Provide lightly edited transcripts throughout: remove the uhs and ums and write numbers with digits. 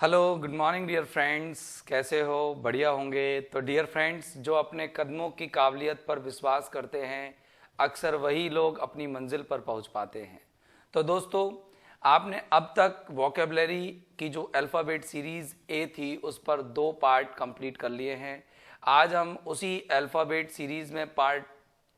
Hello good morning dear friends, कैसे हो? बढ़िया होंगे। तो डियर फ्रेंड्स, जो अपने कदमों की काबिलियत पर विश्वास करते हैं अक्सर वही लोग अपनी मंजिल पर पहुंच पाते हैं। तो दोस्तों, आपने अब तक वोकेबलरी की जो अल्फ़ाबेट सीरीज़ ए थी उस पर 2 पार्ट कंप्लीट कर लिए हैं। आज हम उसी अल्फ़ाबेट सीरीज़ में पार्ट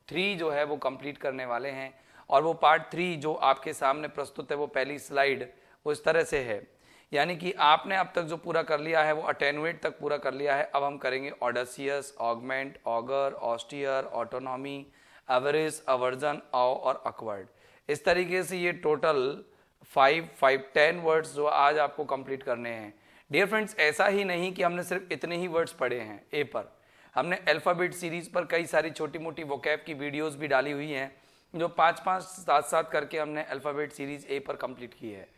3 जो है वो कंप्लीट करने वाले हैं। और वो पार्ट 3 जो आपके सामने प्रस्तुत है, वो पहली स्लाइड वो इस तरह से है। यानी कि आपने अब तक जो पूरा कर लिया है वो अटेनुएट तक पूरा कर लिया है। अब हम करेंगे audacious, augment, auger, austere, autonomy, average, aversion, ऑ और अकवर्ड। इस तरीके से ये टोटल 10 वर्ड्स जो आज आपको कंप्लीट करने हैं। डियर फ्रेंड्स, ऐसा ही नहीं कि हमने सिर्फ इतने ही वर्ड्स पढ़े हैं ए पर। हमने अल्फ़ाबेट सीरीज पर कई सारी छोटी मोटी वोकैब की वीडियोस भी डाली हुई हैं, जो 5-5 7-7 करके हमने अल्फ़ाबेट सीरीज ए पर कंप्लीट की है।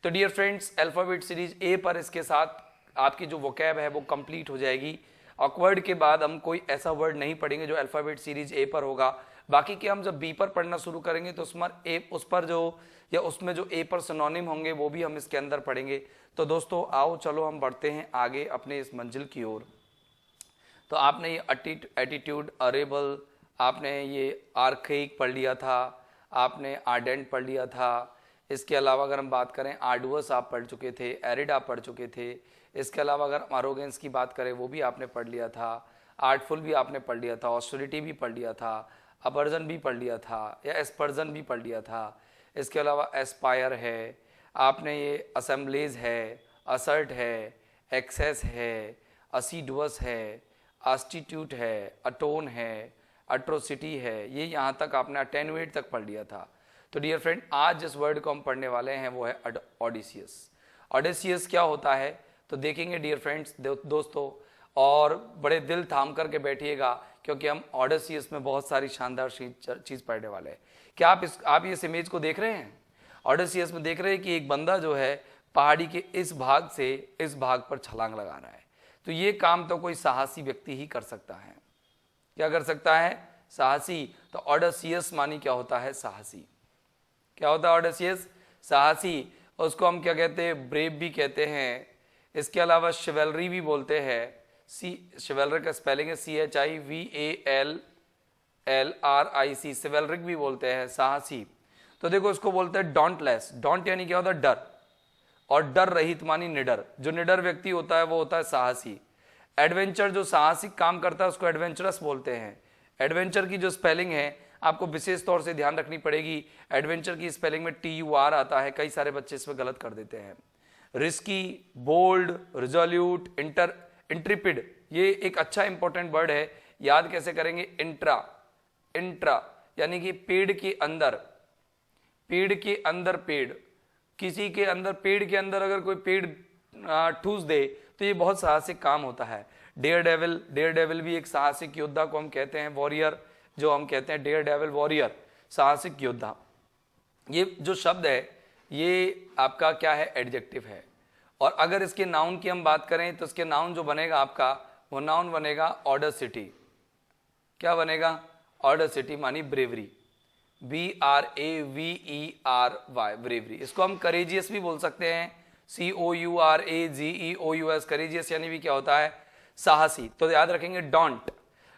तो dear friends, alphabet series A पर इसके साथ आपकी जो वोकैब है वो कंप्लीट हो जाएगी। ऑकवर्ड के बाद हम कोई ऐसा वर्ड नहीं पढ़ेंगे जो अल्फ़ाबेट सीरीज ए पर होगा। बाकी के हम जब बी पर पढ़ना शुरू करेंगे तो उस पर जो या उसमें जो ए पर सिनोनिम होंगे वो भी हम इसके अंदर पढ़ेंगे। तो दोस्तों आओ चलो हम बढ़ते हैं आगे अपने इस मंजिल की ओर। तो आपने ये एटीट्यूड, अरेबल, आपने ये आर्केइक पढ़ लिया था, आपने आर्डेंट पढ़ लिया था। इसके अलावा अगर हम बात करें, आर्डुअस आप पढ़ चुके थे, एरिड आप पढ़ चुके थे। इसके अलावा अगर हम अरोगेंस की बात करें वो भी आपने पढ़ लिया था, आर्टफुल भी आपने पढ़ लिया था, ऑस्टेरिटी भी पढ़ लिया था, अपर्जन भी पढ़ लिया था या एस्पर्जन भी पढ़ लिया था। इसके अलावा एस्पायर है, आपने ये असेंबलीज है, असर्ट है, एक्सेस है, असीडुअस है, आस्टिट्यूट है, अटोन है, अट्रोसिटी है। ये यहाँ तक आपने अटेनुएट तक पढ़ लिया था। तो डियर फ्रेंड, आज जिस वर्ड को हम पढ़ने वाले हैं वो है ऑडिसियस। ऑडिसियस क्या होता है तो देखेंगे डियर फ्रेंड्स दोस्तों, और बड़े दिल थाम करके बैठिएगा क्योंकि हम ऑडिसियस में बहुत सारी शानदार चीज़ पढ़ने वाले हैं। क्या आप इस इमेज को देख रहे हैं? ऑडिसियस में देख रहे हैं कि एक बंदा जो है पहाड़ी के इस भाग से इस भाग पर छलांग लगा रहा है। तो ये काम तो कोई साहसी व्यक्ति ही कर सकता है। क्या कर सकता है? साहसी। तो ऑडिसियस मानी क्या होता है? साहसी। क्या होता है ऑडिसियस? साहसी। उसको हम क्या कहते हैं? ब्रेव भी कहते हैं। इसके अलावा शिवेलरी भी बोलते हैं। शिवेलरी का स्पेलिंग है CHIVALLRIC। शिवेलरिक भी बोलते हैं, साहसी। तो देखो इसको बोलते हैं डॉन्टलेस। डॉन्ट यानी क्या होता है? डर, और डर रहित मानी निडर। जो निडर व्यक्ति होता है वो होता है साहसी। एडवेंचर, जो साहसिक काम करता है उसको एडवेंचरस बोलते हैं। एडवेंचर की जो स्पेलिंग है आपको विशेष तौर से ध्यान रखनी पड़ेगी। एडवेंचर की स्पेलिंग में TUR आता है, कई सारे बच्चे इसमें गलत कर देते हैं। रिस्की, बोल्ड, रिजोल्यूट, इंट्रिपिड, ये एक अच्छा इंपॉर्टेंट वर्ड है। याद कैसे करेंगे? इंट्रा यानी कि पेड़ के अंदर, पेड़ के अंदर पेड़, किसी के अंदर, पेड़ के अंदर अगर कोई पेड़ ठूस दे तो ये बहुत साहसिक काम होता है। डेयर डेविल भी एक साहसिक योद्धा को हम कहते हैं। वॉरियर, जो हम कहते हैं डेयर डेविल, वॉरियर, साहसिक योद्धा। ये जो शब्द है ये आपका क्या है? एडजेक्टिव है। और अगर इसके नाउन की हम बात करें तो इसके नाउन जो बनेगा आपका, वो नाउन बनेगा ऑडेसिटी। क्या बनेगा? ऑडेसिटी मानी ब्रेवरी। BRAVERY, bravery. इसको हम करेजियस भी बोल सकते हैं, COURAGEOUS, करेजियस यानी भी क्या होता है? साहसी। तो याद रखेंगे डोंट।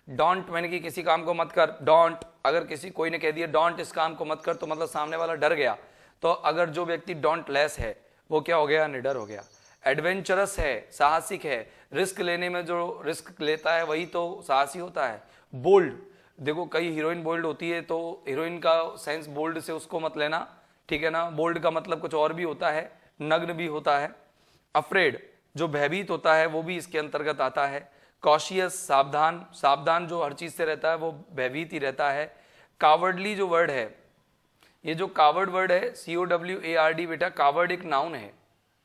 डोंट मैंने कि किसी काम को मत कर, डोंट। अगर कोई ने कह दिया डोंट इस काम को मत कर तो मतलब सामने वाला डर गया। तो अगर जो व्यक्ति डोंट लेस है वो क्या हो गया? निडर हो गया। एडवेंचरस है, साहसिक है, रिस्क लेने में जो रिस्क लेता है वही तो साहसी होता है। बोल्ड, देखो कई हीरोइन बोल्ड होती है तो हीरोइन का सेंस बोल्ड से उसको मत लेना, ठीक है ना? बोल्ड का मतलब कुछ और भी होता है, नग्न भी होता है। अफ्रेड, जो भयभीत होता है वो भी इसके अंतर्गत आता है। कॉशियस, सावधान, सावधान जो हर चीज से रहता है वो भयभीत ही रहता है। कावर्डली जो वर्ड है, ये जो कावर्ड वर्ड है COWARD, बेटा कावर्ड एक नाउन है।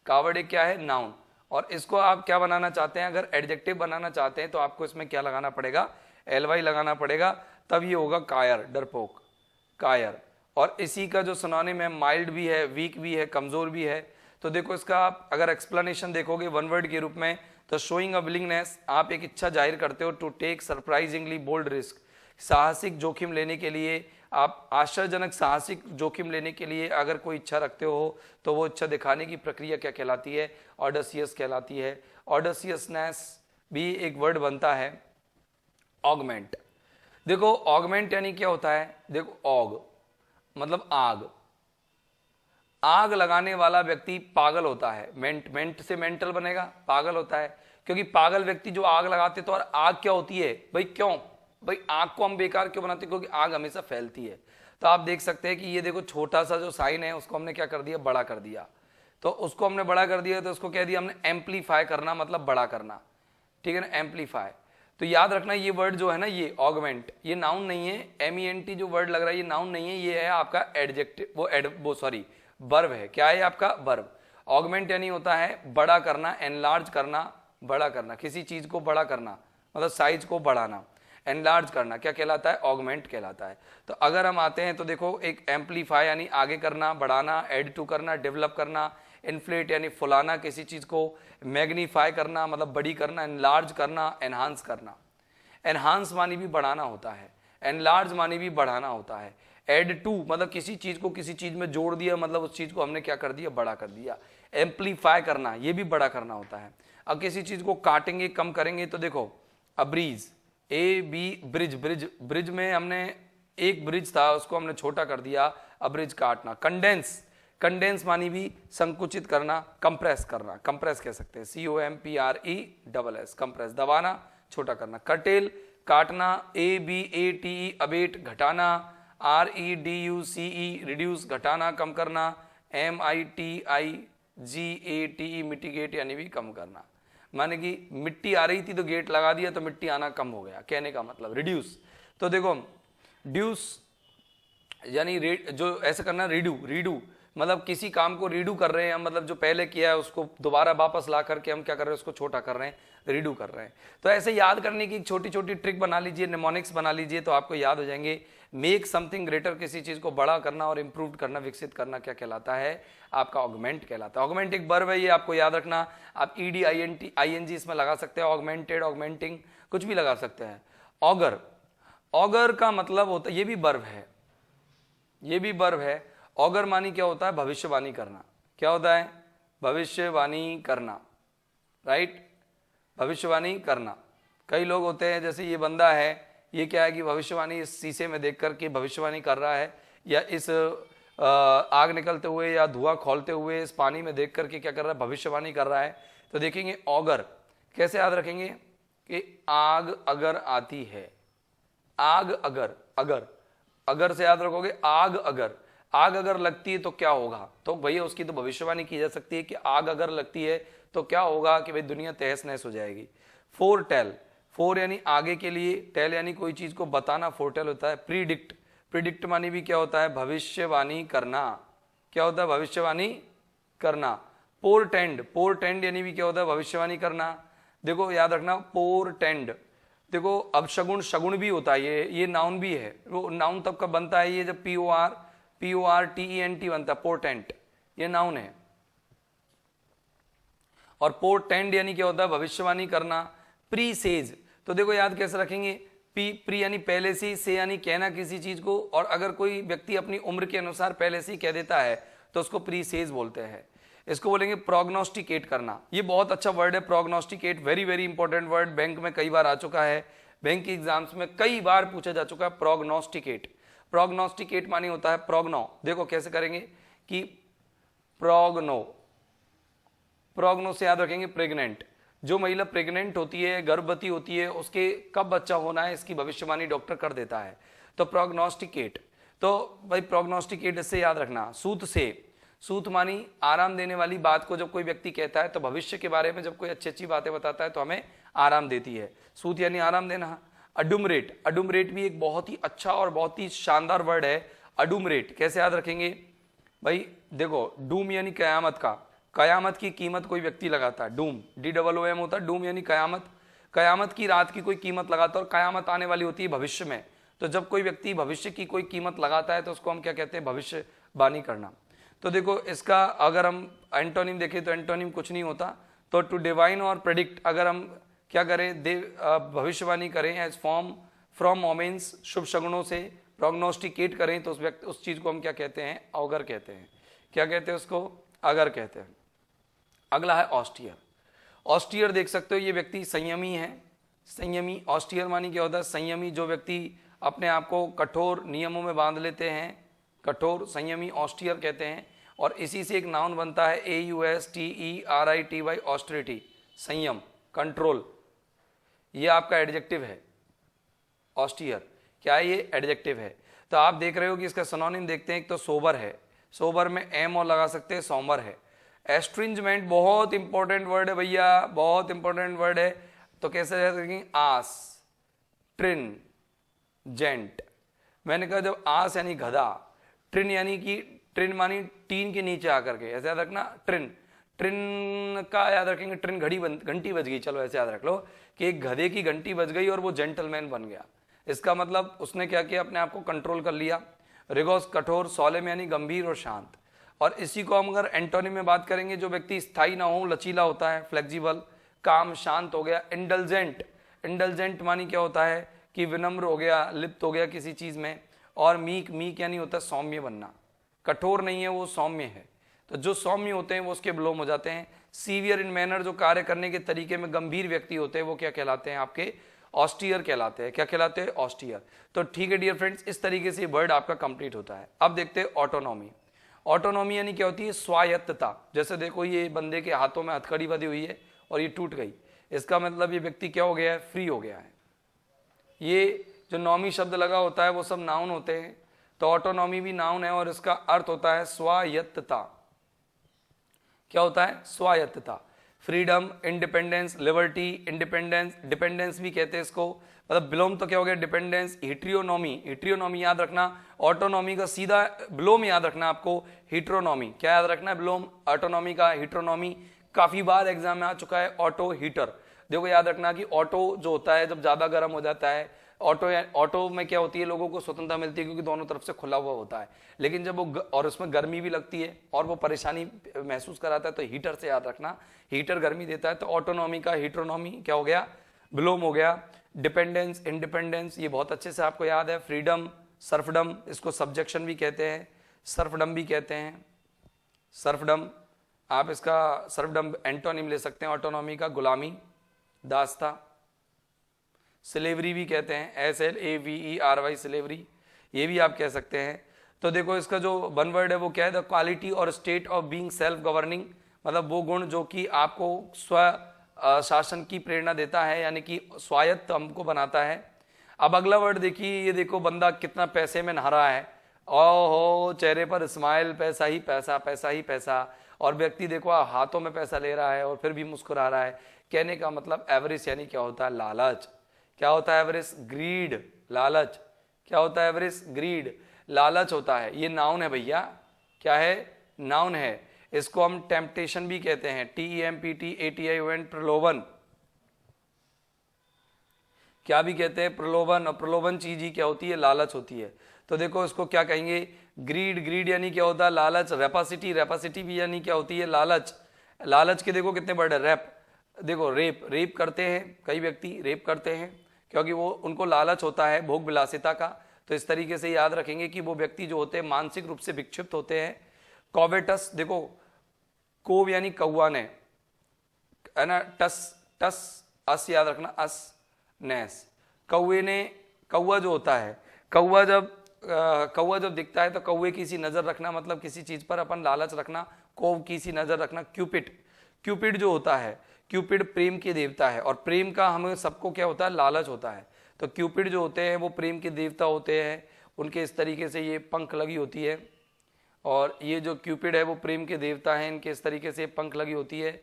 कावर्ड एक क्या है? नाउन। और इसको आप क्या बनाना चाहते हैं? अगर एडजेक्टिव बनाना चाहते हैं तो आपको इसमें क्या लगाना पड़ेगा? LY लगाना पड़ेगा, तब ये होगा कायर, डरपोक, कायर। और इसी का जो सिनोनिम है माइल्ड भी है, वीक भी है, कमजोर भी है। तो देखो इसका आप अगर एक्सप्लेनेशन देखोगे वन वर्ड के रूप में तो शोइंग अ विलिंगनेस, आप एक इच्छा जाहिर करते हो to take surprisingly bold risk, साहसिक जोखिम लेने के लिए आप आश्चर्यजनक साहसिक जोखिम लेने के लिए अगर कोई इच्छा रखते हो तो वो इच्छा दिखाने की प्रक्रिया क्या कहलाती है? ऑडसियस कहलाती है। ऑडसियसनेस भी एक वर्ड बनता है ऑगमेंट। देखो ऑगमेंट यानी क्या होता है? देखो ऑग मतलब आग, आग लगाने वाला व्यक्ति पागल होता है। मेंट से मेंटल बनेगा, पागल होता है, क्योंकि पागल व्यक्ति जो आग लगाते तो, और आग क्या होती है भाई? क्यों भाई आग को हम बेकार क्यों बनाते? क्योंकि आग हमेशा फैलती है। तो आप देख सकते हैं कि ये देखो छोटा सा जो साइन है उसको हमने क्या कर दिया? बड़ा कर दिया। तो उसको हमने बड़ा कर दिया तो उसको कह दिया हमने एम्पलीफाई करना, मतलब बड़ा करना, ठीक है ना, एम्पलीफाई। तो याद रखना ये वर्ड जो है ना, ये ऑगमेंट, ये नाउन नहीं है। MENT जो वर्ड लग रहा है ये नाउन नहीं है, ये है आपका एडजेक्टिव, वो सॉरी वर्ब है। क्या है आपका? वर्ब। ऑगमेंट यानी होता है बड़ा करना, एनलार्ज करना, बड़ा करना, किसी चीज को बड़ा करना मतलब साइज को बढ़ाना। एनलार्ज करना क्या कहलाता है? ऑगमेंट कहलाता है। तो अगर हम आते हैं तो देखो एक एम्पलीफाई यानी आगे करना, बढ़ाना, एड टू करना, डेवलप करना, इन्फ्लेट यानी फुलाना किसी चीज को, मैग्नीफाई करना मतलब बड़ी करना, एनलार्ज करना, एनहांस करना। एनहांस मानी भी बढ़ाना होता है, एनलार्ज मानी भी बढ़ाना होता है। एड टू मतलब किसी चीज को किसी चीज में जोड़ दिया, मतलब उस चीज को हमने क्या कर दिया? बड़ा कर दिया। एम्पलीफाई करना ये भी बड़ा करना होता है। अब किसी चीज को काटेंगे, कम करेंगे, तो देखो अब्रीज, ब्रिज, ब्रिज में हमने एक ब्रिज था उसको हमने छोटा कर दिया, अब्रिज काटना। कंडेंस मानी भी संकुचित करना, कंप्रेस करना, कंप्रेस कह सकते हैं, COMPRESS, कंप्रेस दबाना, छोटा करना। कर्टेल काटना, ABATE अबेट घटाना, REDUCE रिड्यूस घटाना, कम करना, MITIGATE मिटिगेट यानी भी कम करना। माने कि मिट्टी आ रही थी तो गेट लगा दिया तो मिट्टी आना कम हो गया, कहने का मतलब रिड्यूस। तो देखो ड्यूस यानी जो ऐसे करना, रीडू मतलब किसी काम को रीडू कर रहे हैं हम, मतलब जो पहले किया है उसको दोबारा वापस ला करके हम क्या कर रहे हैं? उसको छोटा कर रहे हैं, रीडू कर रहे हैं। तो ऐसे याद करने की छोटी छोटी ट्रिक बना लीजिए, निमोनिक्स बना लीजिए तो आपको याद हो जाएंगे। मेक समथिंग ग्रेटर, किसी चीज को बड़ा करना और इंप्रूव करना, विकसित करना क्या कहलाता है? आपका ऑगमेंट कहलाता है। ऑगमेंट एक वर्ब है, ये आपको याद रखना। आप ED ING इसमें लगा सकते हैं, ऑगमेंटेड, ऑगमेंटिंग कुछ भी लगा सकते हैं। ऑगर, ऑगर का मतलब होता है, ये भी वर्ब है, ये भी वर्ब है। ऑगर मानी क्या होता है? भविष्यवाणी करना। क्या होता है? भविष्यवाणी करना, राइट, भविष्यवाणी करना। कई लोग होते हैं, जैसे ये बंदा है, ये क्या है कि भविष्यवाणी इस शीशे में देख करके भविष्यवाणी कर रहा है, या इस आग निकलते हुए या धुआं खोलते हुए इस पानी में देख करके क्या कर रहा है? भविष्यवाणी कर रहा है। तो देखेंगे ऑगर कैसे याद रखेंगे कि आग अगर आती है, आग अगर, अगर से याद रखोगे आग अगर लगती है तो क्या होगा? तो भैया उसकी तो भविष्यवाणी की जा सकती है कि आग अगर लगती है तो क्या होगा कि भाई दुनिया तहस नहस हो जाएगी। फोर टेल, फोर यानी आगे के लिए, टेल यानी कोई चीज को बताना, फोरटेल होता है। प्रीडिक्ट, प्रीडिक्ट मानी भी क्या होता है? भविष्यवाणी करना। क्या होता है? भविष्यवाणी करना। पोरटेंड, पोरटेंड यानी भी क्या होता है? भविष्यवाणी करना। देखो याद रखना, पोरटेंड, देखो अब शगुन, शगुन भी होता है, ये नाउन भी है। वो नाउन तब कब बनता है? ये जब PORTENT बनता है, पोर्टेंट, ये नाउन है। और पोर्टेंड यानी क्या होता है? भविष्यवाणी करना। प्री सेज, तो देखो याद कैसे रखेंगे? प्री यानी पहले से यानी कहना किसी चीज को, और अगर कोई व्यक्ति अपनी उम्र के अनुसार पहले से ही कह देता है तो उसको प्री सेज बोलते हैं। इसको बोलेंगे प्रोग्नोस्टिकेट करना। ये बहुत अच्छा वर्ड है, prognosticate, very very important word, bank में कई बार आ चुका है, बैंक की एग्जाम्स में कई बार पूछा जा चुका है। प्रोग्नोस्टिकेट, प्रोग्नोस्टिकेट मानी होता है प्रोग्नो। देखो कैसे करेंगे कि प्रोग्नो, प्रोग्नो से याद रखेंगे प्रेग्नेंट, जो महिला प्रेग्नेंट होती है, गर्भवती होती है, उसके कब बच्चा होना है इसकी भविष्यवाणी डॉक्टर कर देता है। तो प्रोग्नोस्टिकेट, तो भाई प्रोग्नोस्टिकेट इससे याद रखना। सूत से, सूत मानी आराम देने वाली बात को जब कोई व्यक्ति कहता है तो भविष्य के बारे में जब कोई अच्छी अच्छी बातें बताता है तो हमें आराम देती है, सूत यानी आराम देना। अडुमरेट, अडुमरेट भी एक बहुत ही अच्छा और बहुत ही शानदार वर्ड है। अडुमरेट कैसे याद रखेंगे भाई? देखो डूम यानी कयामत का, कयामत की कीमत कोई व्यक्ति लगाता है, डूम, DOOM होता है, डूम यानी कयामत, कयामत की रात की कोई कीमत लगाता है, और कयामत आने वाली होती है भविष्य में। तो जब कोई व्यक्ति भविष्य की कोई कीमत लगाता है तो उसको हम क्या कहते हैं? भविष्यवाणी करना। तो देखो इसका अगर हम एंटोनिम देखें तो एंटोनिम कुछ नहीं होता। तो टू डिवाइन और प्रेडिक्ट, अगर हम क्या करें? भविष्यवाणी करें एज फॉर्म फ्रॉम ओमेन्स, शुभ शगुनों से, प्रोग्नोस्टिकेट करें तो उस चीज को हम क्या कहते हैं, अगर कहते हैं। क्या कहते हैं उसको, अगर कहते हैं। अगला है ऑस्टियर। ऑस्टियर देख सकते हो, ये व्यक्ति संयमी है, संयमी। ऑस्टियर मानी क्या होता है, संयमी, जो व्यक्ति अपने आप को कठोर नियमों में बांध लेते हैं, कठोर संयमी ऑस्टियर कहते हैं। और इसी से एक नाउन बनता है AUSTERITY, ऑस्टेरिटी, संयम, कंट्रोल। ये आपका एडजेक्टिव है ऑस्टियर। क्या है ये, एडजेक्टिव है। तो आप देख रहे हो कि इसका सिनोनिम देखते हैं, एक तो सोबर है, सोबर में एम और लगा सकते हैं, सोमर है। एस्ट्रिंजमेंट बहुत इंपॉर्टेंट वर्ड है भैया, बहुत इंपॉर्टेंट वर्ड है। तो कैसे जाएगा, आस, ट्रिन, जेंट। मैंने कहा जब आस यानी गधा, ट्रिन यानी कि, ट्रिन मानी टीन के नीचे आकर के, ऐसे याद रखना। ट्रिन, ट्रिन का याद रखेंगे, ट्रिन घंटी बज गई, चलो ऐसे याद रख लो कि एक गधे की घंटी बज गई और वो जेंटलमैन बन गया। इसका मतलब उसने क्या किया, अपने आप को कंट्रोल कर लिया। रिगोस, कठोर, सोलेम यानी गंभीर और शांत। और इसी को हम अगर एंटोनिम में बात करेंगे, जो व्यक्ति स्थायी ना हो, लचीला होता है, फ्लेक्सिबल, काम, शांत हो गया। इंडल्जेंट, इंडल्जेंट मानी क्या होता है कि विनम्र हो गया, लिप्त हो गया किसी चीज में। और मीक, मीक यानी होता है सौम्य बनना, कठोर नहीं है वो, सौम्य है। तो जो सौम्य होते हैं वो उसके बिलोम हो जाते हैं। सीवियर इन मैनर, जो कार्य करने के तरीके में गंभीर व्यक्ति होते हैं, वो क्या कहलाते हैं, आपके ऑस्टियर कहलाते हैं। क्या कहलाते हैं, ऑस्टियर। तो ठीक है डियर फ्रेंड्स, इस तरीके से वर्ड आपका कंप्लीट होता है। अब देखते हैं ऑटोनॉमी। ऑटोनॉमी यानी क्या होती है, स्वायत्तता। जैसे देखो ये बंदे के हाथों में हथकड़ी बंधी हुई है और ये टूट गई, इसका मतलब ये व्यक्ति क्या हो गया है, फ्री हो गया है। ये जो नॉमी शब्द लगा होता है वो सब नाउन होते हैं, तो ऑटोनॉमी भी नाउन है और इसका अर्थ होता है स्वायत्तता। क्या होता है, स्वायत्तता। Freedom, independence, liberty, independence, dependence भी कहते हैं इसको, मतलब बिलोम तो क्या हो गया, डिपेंडेंस। हिट्रियोनॉमी, हिट्रियोनॉमी याद रखना। ऑटोनॉमी का सीधा बिलोम याद रखना आपको, हिट्रोनॉमी। क्या याद रखना है, बिलोम ऑटोनॉमी का, हिट्रोनॉमी। काफी बार एग्जाम में आ चुका है ऑटो हीटर। देखो याद रखना कि ऑटो जो होता है जब ज्यादा गर्म हो जाता है, ऑटो में क्या होती है, लोगों को स्वतंत्रता मिलती है क्योंकि दोनों तरफ से खुला हुआ होता है। लेकिन जब वो और उसमें गर्मी भी लगती है और वो परेशानी महसूस कराता है, तो हीटर से याद रखना, हीटर गर्मी देता है। तो ऑटोनॉमी का हिट्रोनॉमी क्या हो गया, बिलोम हो गया। डिपेंडेंस, इंडिपेंडेंस, ये बहुत अच्छे से आपको याद है। फ्रीडम, सर्फडम, इसको सब्जेक्शन भी कहते हैं, सर्फडम भी कहते हैं। सर्फडम, आप इसका सर्फडम एंटोनिम ले सकते हैं ऑटोनॉमी का, गुलामी, दास्ता। स्लेवरी भी कहते हैं, SLAVERY, स्लेवरी, ये भी आप कह सकते हैं। तो देखो इसका जो वन वर्ड है वो क्या है, द क्वालिटी और state of being self governing, मतलब वो गुण जो कि आपको स्व शासन की प्रेरणा देता है, यानी कि स्वायत्त हमको बनाता है। अब अगला वर्ड देखिए, ये देखो बंदा कितना पैसे में नहा रहा है, ओहो चेहरे पर स्माइल, पैसा ही पैसा, पैसा ही पैसा। और व्यक्ति देखो हाथों में पैसा ले रहा है और फिर भी मुस्कुरा रहा है। कहने का मतलब एवरेज यानी क्या होता है, लालच। क्या होता है एवरेज, ग्रीड, लालच। क्या होता है एवरेज, ग्रीड, लालच होता है। ये नाउन है भैया, क्या है, नाउन है। इसको हम टेम्पटेशन भी कहते हैं, TEMPTATION, प्रलोभन। क्या भी कहते हैं, प्रलोभन। और प्रलोभन चीज ही क्या होती है, लालच होती है। तो देखो इसको क्या कहेंगे, ग्रीड, ग्रीड यानी क्या होता है, लालच। रेपासिटी, रेपासिटी भी यानी क्या होती है, लालच। लालच के देखो कितने वर्ड है, रैप, देखो रेप, रेप करते हैं कई व्यक्ति, रेप करते हैं क्योंकि वो उनको लालच होता है भोग विलासिता का। तो इस तरीके से याद रखेंगे कि वो व्यक्ति जो होते हैं मानसिक रूप से विक्षिप्त होते हैं। कॉवेटस, देखो कोव यानी कौआ ने, है ना, टस, टस, अस याद रखना, अस, नेस। कौए ने, कौआ जो होता है, कौआ जब दिखता है तो कौए की सी नजर रखना, मतलब किसी चीज पर अपन लालच रखना। कोव की सी नजर रखना। क्यूपिड, क्यूपिड जो होता है, क्यूपिड प्रेम के देवता है और प्रेम का हमें सबको क्या होता है, लालच होता है। तो क्यूपिड जो होते हैं वो प्रेम के देवता होते हैं, उनके इस तरीके से ये पंख लगी होती है। और ये जो क्यूपिड है वो प्रेम के देवता हैं, इनके इस तरीके से पंख लगी होती है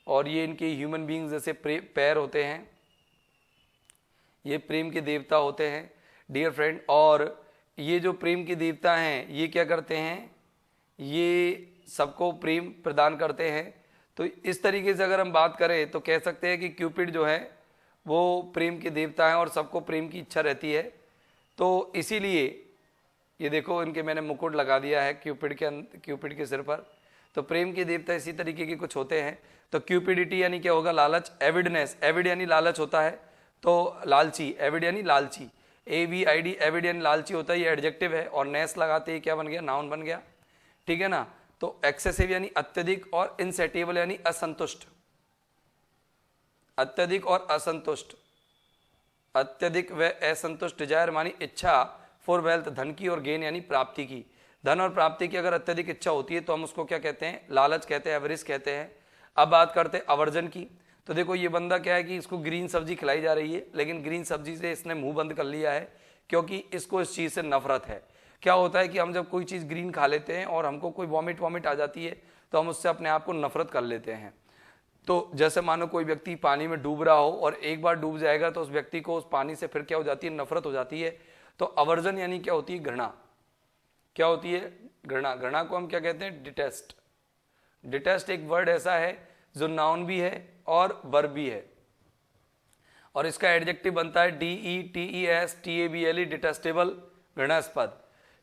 और ये इनके ह्यूमन बींग्स जैसे पैर होते हैं, ये प्रेम के देवता होते हैं डियर फ्रेंड। और ये जो प्रेम के देवता हैं ये क्या करते हैं, ये सबको प्रेम प्रदान करते हैं। तो इस तरीके से अगर हम बात करें तो कह सकते हैं कि क्यूपिड जो है वो प्रेम के देवता है और सबको प्रेम की इच्छा रहती है। तो इसीलिए ये देखो इनके मैंने मुकुट लगा दिया है क्यूपिड के सिर पर। तो प्रेम के देवता इसी तरीके के कुछ होते हैं। तो क्यूपिडिटी यानी क्या होगा, लालच। एविडनेस, एविड यानी लालच होता है, तो लालची, एविड यानी लालची। AVID एविडेंट, लालची होता है, ये एडजेक्टिव है, और नेस लगाते ही क्या बन गया, नाउन बन गया। ठीक है ना। तो एक्सेसिव यानी अत्यधिक, और इनसेटिएबल यानी असंतुष्ट, अत्यधिक और असंतुष्ट, अत्यधिक व असंतुष्ट। डिजायर मानी इच्छा, फॉर वेल्थ धन की, और गेन यानी प्राप्ति की। धन और प्राप्ति की अगर अत्यधिक इच्छा होती है तो हम उसको क्या कहते हैं, लालच कहते हैं, एवरिस कहते हैं। अब बात करते हैं अवर्जन की। तो देखो ये बंदा क्या है कि इसको ग्रीन सब्जी खिलाई जा रही है, लेकिन ग्रीन सब्जी से इसने मुंह बंद कर लिया है, क्योंकि इसको इस चीज से नफरत है। क्या होता है कि हम जब कोई चीज ग्रीन खा लेते हैं और हमको कोई वॉमिट आ जाती है तो हम उससे अपने आप को नफरत कर लेते हैं। तो जैसे मानो कोई व्यक्ति पानी में डूब रहा हो और एक बार डूब जाएगा तो उस व्यक्ति को उस पानी से फिर क्या हो जाती है, नफरत हो जाती है। तो अवर्जन यानी क्या होती है, घृणा। क्या होती है, घृणा। घृणा को हम क्या कहते हैं, डिटेस्ट। डिटेस्ट एक वर्ड ऐसा है जो नाउन भी है और वर्ब भी है, और इसका एडजेक्टिव बनता है DETESTABLE, डिटेस्टेबल, घृणास्पद।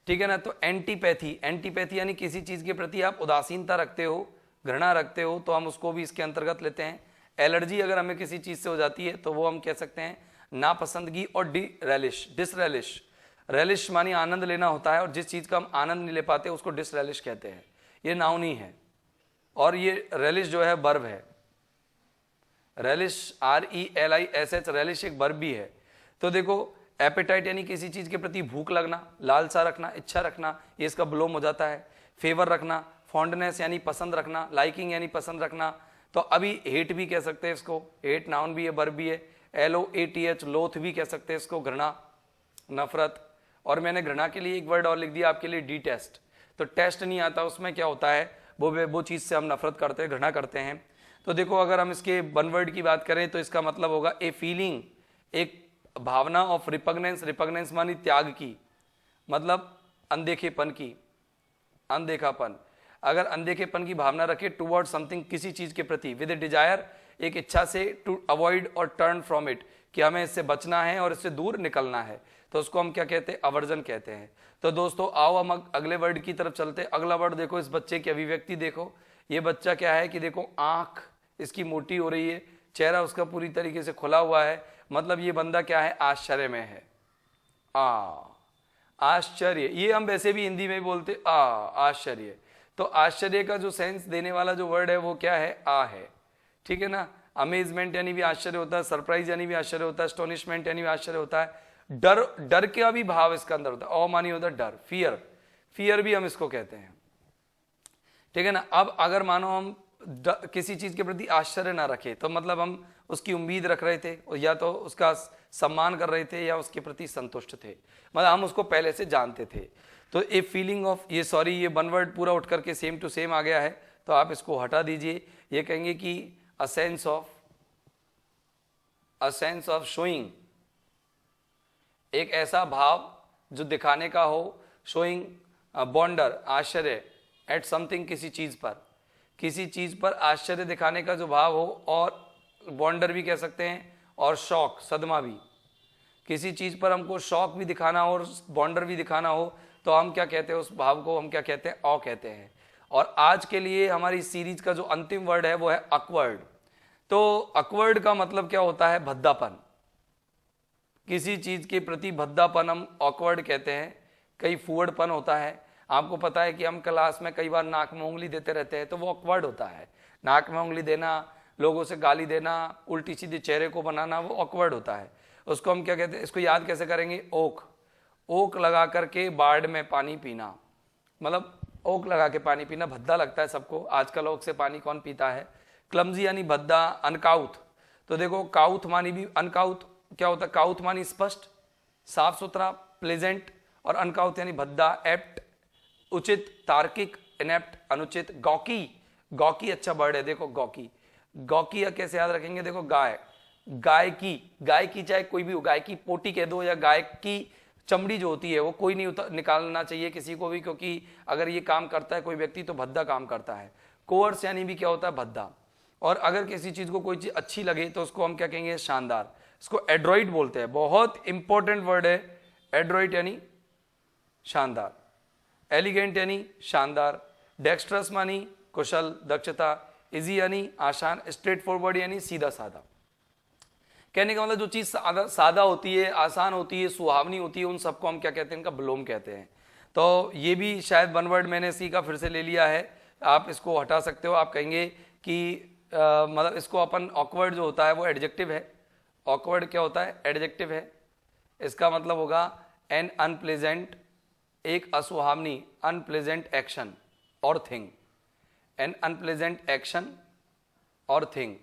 ठीक है ना। तो एंटीपैथी, एंटीपैथी यानी किसी चीज के प्रति आप उदासीनता रखते हो, घृणा रखते हो, तो हम उसको भी इसके अंतर्गत लेते हैं। एलर्जी अगर हमें किसी चीज से हो जाती है तो वो हम कह सकते हैं नापसंदगी। और डिसरेलिश, रेलिश मानी आनंद लेना होता है, और जिस चीज का हम आनंद नहीं ले पाते उसको डिसरेलिश कहते हैं। ये नाउन ही है, और ये रेलिश जो है वर्ब है। रेलिश RELISH, रेलिश एक वर्ब भी है। तो देखो एपेटाइट यानी किसी चीज के प्रति भूख लगना, लालसा रखना, इच्छा रखना, ये इसका बिलोम हो जाता है। फेवर रखना, फॉन्डनेस यानी पसंद रखना, लाइकिंग यानी पसंद रखना। तो अभी हेट भी कह सकते हैं इसको, हेट नाउन भी है, वर्ब भी है। LOATH, लोथ भी कह सकते हैं इसको, घृणा, नफरत। और मैंने घृणा के लिए एक वर्ड और लिख दिया आपके लिए, डिटेस्ट। तो टेस्ट नहीं आता, उसमें क्या होता है, वो चीज से हम नफरत करते हैं, घृणा करते हैं। तो देखो अगर हम इसके वन वर्ड की बात करें तो इसका मतलब होगा ए फीलिंग, एक भावना ऑफ रिपग्नेंस। रिपग्नेंस मानी त्याग की, मतलब अनदेखेपन की, अनदेखापन। अगर अनदेखेपन की भावना रखे टुवर्ड समथिंग, किसी चीज के प्रति, विद डिजायर, एक इच्छा से, टू अवॉइड और टर्न फ्रॉम इट, कि हमें इससे बचना है और इससे दूर निकलना है, तो उसको हम क्या कहते हैं, अवर्जन कहते हैं। तो दोस्तों आओ हम अगले वर्ड की तरफ चलते हैं। अगला वर्ड देखो, इस बच्चे की अभिव्यक्ति देखो। ये बच्चा क्या है कि देखो आंख इसकी मोटी हो रही है, चेहरा उसका पूरी तरीके से खुला हुआ है, मतलब ये बंदा क्या है, आश्चर्य में है। आश्चर्य, ये हम वैसे भी हिंदी में बोलते आश्चर्य। तो आश्चर्य का जो सेंस देने वाला जो वर्ड है वो क्या है, आ है। ठीक है ना। अमेजमेंट यानी भी आश्चर्य होता है, सरप्राइज यानी भी आश्चर्य होता है, एस्टोनिशमेंट यानी भी आश्चर्य होता है। डर, डर का भी भाव इसका अंदर होता है। मानी होता है डर, फियर, फियर भी हम इसको कहते हैं। ठीक है ना। अब अगर मानो हम किसी चीज के प्रति आश्चर्य ना रखे तो मतलब हम उसकी उम्मीद रख रहे थे, या तो उसका सम्मान कर रहे थे, या उसके प्रति संतुष्ट थे, मतलब हम उसको पहले से जानते थे। तो ए फीलिंग ऑफ, ये वन वर्ड पूरा उठ करके सेम टू सेम आ गया है, तो आप इसको हटा दीजिए। ये कहेंगे कि अ सेंस ऑफ शोइंग, एक ऐसा भाव जो दिखाने का हो, शोइंग बॉन्डर, आश्चर्य, एट समथिंग, किसी चीज पर, किसी चीज पर आश्चर्य दिखाने का जो भाव हो, और बॉन्डर भी कह सकते हैं, और शॉक, सदमा भी। किसी चीज पर हमको शॉक भी दिखाना हो और बॉन्डर भी दिखाना हो तो हम क्या कहते हैं, उस भाव को हम क्या कहते हैं, कहते हैं। और आज के लिए हमारी सीरीज का जो अंतिम वर्ड है वो है अकवर्ड। तो अकवर्ड का मतलब क्या होता है, भद्दापन। किसी चीज के प्रति भद्दापन हम ऑकवर्ड कहते हैं। कई फूवड़पन होता है, आपको पता है कि हम क्लास में कई बार नाक में उंगली देते रहते हैं, तो वो ऑकवर्ड होता है। नाक में उंगली देना, लोगों से गाली देना, उल्टी सीधी चेहरे को बनाना, वो ऑकवर्ड होता है। उसको हम क्या कहते हैं, इसको याद कैसे करेंगे, ओक। ओक लगा करके बाढ़ में पानी पीना, मतलब ओक लगा के पानी पीना भद्दा लगता है सबको, आजकल ओक से पानी कौन पीता है। क्लमजी यानी भद्दा, अनकाउथ। तो देखो काउथ मानी भी, अनकाउथ क्या होता है, काउथ मानी स्पष्ट, साफ सुथरा, प्लेजेंट, और अनकाउथ यानी भद्दा, एप्ट, उचित, तार्किक, इनेप्ट, अनुचित। गौकी, गौकी अच्छा वर्ड है, देखो गौकी। गौकी कैसे याद रखेंगे, देखो गाय, गाय की चाहे कोई भी हो, गाय की पोटी कह दो, या गाय की चमड़ी जो होती है वो कोई नहीं निकालना चाहिए किसी को भी, क्योंकि अगर ये काम करता है कोई व्यक्ति तो भद्दा काम करता है। कोर्स यानी भी क्या होता है, भद्दा। और अगर किसी चीज को कोई चीज अच्छी लगे तो उसको हम क्या कहेंगे, शानदार। इसको एड्रॉइट बोलते हैं, बहुत इंपॉर्टेंट वर्ड है एड्रॉइट यानी शानदार। एलिगेंट यानी शानदार। डेक्स्ट्रस मानी कुशल, दक्षता। इजी यानी आसान। स्ट्रेट फॉरवर्ड यानी सीधा साधा। कहने का मतलब जो चीज सादा होती है, आसान होती है, सुहावनी होती है, उन सबको हम क्या कहते हैं, इनका विलोम कहते हैं। तो ये भी शायद वन वर्ड मैंने सी का फिर से ले लिया है, आप इसको हटा सकते हो। आप कहेंगे कि मतलब इसको अपन ऑकवर्ड जो होता है वो एडजेक्टिव है। ऑकवर्ड क्या होता है? एडजेक्टिव है। इसका मतलब होगा एन अनप्लेजेंट, एक असुहावनी, अनप्लेजेंट एक्शन और थिंग। एन अनप्लेजेंट एक्शन और थिंग।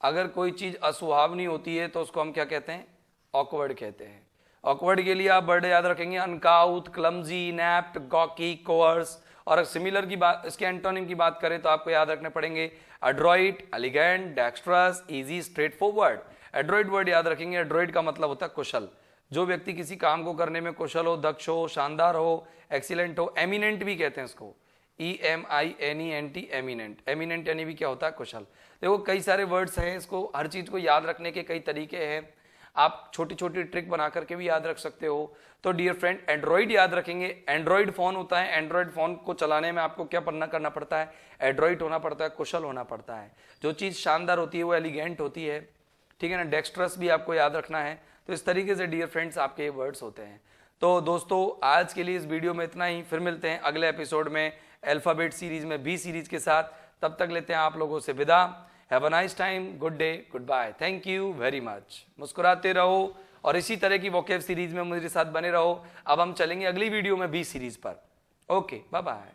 अगर कोई चीज असुहावनी होती है तो उसको हम क्या कहते हैं? ऑकवर्ड कहते हैं। ऑकवर्ड के लिए आप वर्ड याद रखेंगे अनकाउथ, क्लमजी, इनैप्ट, गॉकी, कोअर्स। और सिमिलर की बात, इसके एंटोनिम की बात करें तो आपको याद रखने पड़ेंगे Adroit, elegant, dextrous, easy, straight forward. Adroit word याद रखेंगे। एड्रॉइट का मतलब होता है कुशल। जो व्यक्ति किसी काम को करने में कुशल हो, दक्ष हो, शानदार हो, एक्सीलेंट हो। एमिनेंट भी कहते हैं इसको, EMINENT, एमिनेंट। एमिनेंट यानी भी क्या होता है? कुशल। देखो कई सारे वर्ड्स हैं, इसको हर चीज को याद रखने के कई तरीके हैं। आप छोटी छोटी ट्रिक बना करके भी याद रख सकते हो। तो डियर फ्रेंड, एंड्रॉइड याद रखेंगे। एंड्रॉइड फोन होता है। एंड्रॉइड फोन को चलाने में आपको क्या करना पड़ता है? एड्रॉइड होना पड़ता है, कुशल होना पड़ता है। जो चीज शानदार होती है वो एलिगेंट होती है, ठीक है ना। डेक्स्ट्रस भी आपको याद रखना है। तो इस तरीके से डियर फ्रेंड्स आपके ये वर्ड्स होते हैं। तो दोस्तों आज के लिए इस वीडियो में इतना ही। फिर मिलते हैं अगले एपिसोड में अल्फाबेट सीरीज में, बी सीरीज के साथ। तब तक लेते हैं आप लोगों से विदा। Have a nice time, good day, good bye, thank you very much. मुस्कुराते रहो और इसी तरह की वोकैब सीरीज में मेरे साथ बने रहो। अब हम चलेंगे अगली वीडियो में बी सीरीज पर। Okay, bye bye.